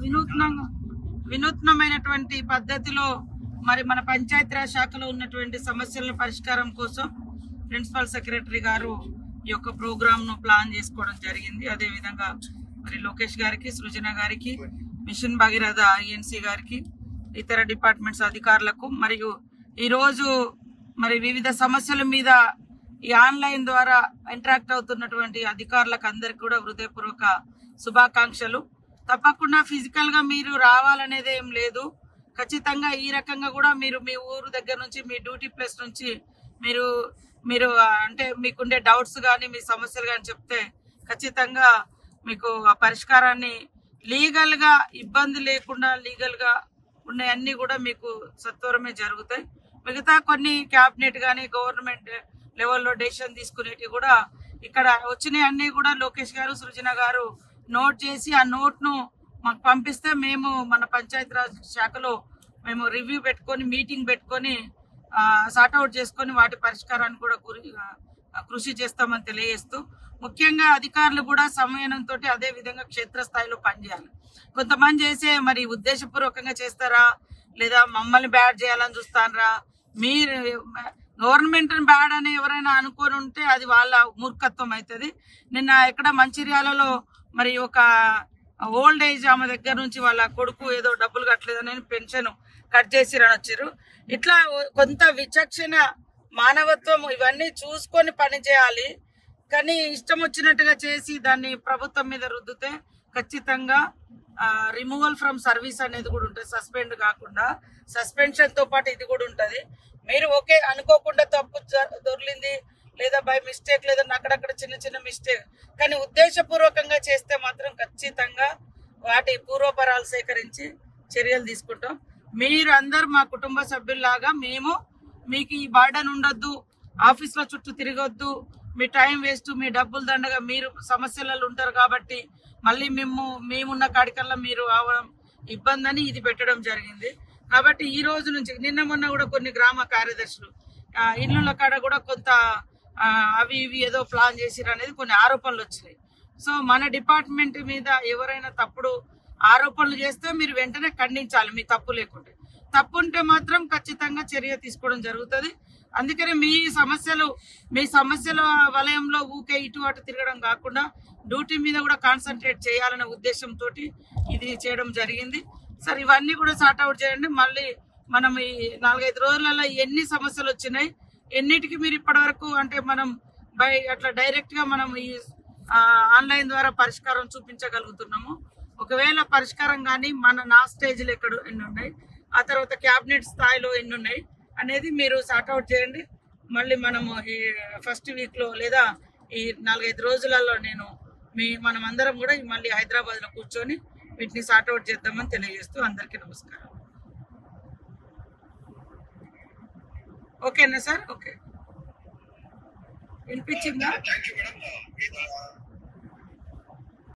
వినూత్నంగా వినూత్నమైనటువంటి పద్ధతిలో మరి మన పంచాయతీరాజ్ శాఖలో ఉన్నటువంటి సమస్యల పరిష్కారం కోసం ప్రిన్సిపల్ సెక్రటరీ గారు ఈ యొక్క ప్రోగ్రామ్ ను ప్లాన్ చేసుకోవడం జరిగింది. అదే విధంగా మరి లోకేష్ గారికి, సృజన గారికి, మిషన్ భగీరథ ఐఎన్సీ గారికి, ఇతర డిపార్ట్మెంట్స్ అధికారులకు మరియు ఈరోజు మరి వివిధ సమస్యల మీద ఈ ఆన్లైన్ ద్వారా ఇంటరాక్ట్ అవుతున్నటువంటి అధికారులకు అందరికి కూడా హృదయపూర్వక శుభాకాంక్షలు. తప్పకుండా ఫిజికల్ గా మీరు రావాలనేది ఏం లేదు. ఖచ్చితంగా ఈ రకంగా కూడా మీరు మీ ఊరు దగ్గర నుంచి, మీ డ్యూటీ ప్లేస్ నుంచి మీరు మీరు అంటే మీకుండే డౌట్స్ కానీ, మీ సమస్యలు కానీ చెప్తే ఖచ్చితంగా మీకు ఆ పరిష్కారాన్ని లీగల్ గా ఇబ్బంది లేకుండా లీగల్ గా ఉన్నాయన్నీ కూడా మీకు సత్వరమే జరుగుతాయి. మిగతా కొన్ని క్యాబినెట్ కానీ గవర్నమెంట్ లెవెల్లో డెసిషన్ తీసుకునేవి కూడా ఇక్కడ వచ్చినాయి అన్ని కూడా లోకేష్ గారు, సృజన గారు నోట్ చేసి ఆ నోట్ ను మాకు పంపిస్తే మేము మన పంచాయతీరాజ్ శాఖలో మేము రివ్యూ పెట్టుకొని, మీటింగ్ పెట్టుకొని సార్ట్అవుట్ చేసుకొని వాటి పరిష్కారాన్ని కూడా కృషి చేస్తామని తెలియజేస్తూ, ముఖ్యంగా అధికారులు కూడా సమయంతో అదే విధంగా క్షేత్రస్థాయిలో పనిచేయాలి. కొంతమంది చేసే మరి ఉద్దేశపూర్వకంగా చేస్తారా లేదా మమ్మల్ని బ్యాడ్ చేయాలని చూస్తారా? మీరు గవర్నమెంట్ బ్యాడ్ అని ఎవరైనా అనుకొని ఉంటే అది వాళ్ళ మూర్ఖత్వం అవుతుంది. నిన్న ఎక్కడ మంచిర్యాలలో మరి ఒక ఓల్డ్ ఏజ్ ఆమె దగ్గర నుంచి వాళ్ళ కొడుకు ఏదో డబ్బులు కట్టలేదని పెన్షన్ కట్ చేసిరని వచ్చారు. ఇట్లా కొంత విచక్షణ, మానవత్వం ఇవన్నీ చూసుకొని పని చేయాలి. కానీ ఇష్టం వచ్చినట్టుగా చేసి దాన్ని ప్రభుత్వం మీద రుద్దితే ఖచ్చితంగా రిమూవల్ ఫ్రమ్ సర్వీస్ అనేది కూడా ఉంటుంది. సస్పెండ్ కాకుండా సస్పెన్షన్ తో పాటు ఇది కూడా ఉంటుంది. మీరు ఓకే అనుకోకుండా తప్పు దొర్లింది లేదా బై మిస్టేక్ లేదా అక్కడక్కడ చిన్న చిన్న మిస్టేక్, కానీ ఉద్దేశపూర్వకంగా చేస్తే మాత్రం ఖచ్చితంగా వాటి పూర్వపరాలు సేకరించి చర్యలు తీసుకుంటాం. మీరు అందరు మా కుటుంబ సభ్యుల్లాగా మేము మీకు ఈ బర్డన్ ఉండొద్దు, ఆఫీస్లో చుట్టూ తిరగొద్దు, మీ టైం వేస్ట్, మీ డబ్బులు దండగా మీరు సమస్యలలో ఉంటారు కాబట్టి మళ్ళీ మేమున్న కాడికల్లా మీరు రావడం ఇబ్బంది అని ఇది పెట్టడం జరిగింది. కాబట్టి ఈ రోజు నుంచి నిన్న మొన్న కూడా కొన్ని గ్రామ కార్యదర్శులు ఇళ్ళ కాడ కూడా కొంత అవి ఇవి ఏదో ప్లాన్ చేసిరు అనేది కొన్ని ఆరోపణలు వచ్చినాయి. సో మన డిపార్ట్మెంట్ మీద ఎవరైనా తప్పుడు ఆరోపణలు చేస్తే మీరు వెంటనే ఖండించాలి. మీ తప్పు లేకుంటే, తప్పు ఉంటే మాత్రం ఖచ్చితంగా చర్య తీసుకోవడం జరుగుతుంది. అందుకని మీ సమస్యల వలయంలో ఊకే ఇటు అటు తిరగడం కాకుండా డ్యూటీ మీద కూడా కాన్సన్ట్రేట్ చేయాలనే ఉద్దేశంతో ఇది చేయడం జరిగింది. సార్ ఇవన్నీ కూడా సార్ట్అవుట్ చేయండి. మళ్ళీ మనం ఈ 4-5 రోజులలో ఎన్ని సమస్యలు వచ్చినాయి, ఎన్నిటికి మీరు ఇప్పటి వరకు అంటే మనం అట్లా డైరెక్ట్ గా మనం ఈ ఆన్లైన్ ద్వారా పరిష్కారం చూపించగలుగుతున్నాము. ఒకవేళ పరిష్కారం కానీ నా స్టేజ్లో ఎన్ని ఉన్నాయి, ఆ తర్వాత క్యాబినెట్ స్థాయిలో ఎన్ని ఉన్నాయి అనేది మీరు సార్ట్అవుట్ చేయండి. మళ్ళీ మనము ఈ ఫస్ట్ వీక్ లో లేదా ఈ 4-5 రోజులలో మనం అందరం కూడా మళ్ళీ హైదరాబాద్ లో కూర్చొని వీటిని సార్ట్అవుట్ చేద్దామని తెలియజేస్తూ అందరికీ నమస్కారం. ఓకేనా సార్? ఓకే, వినిపించిందా?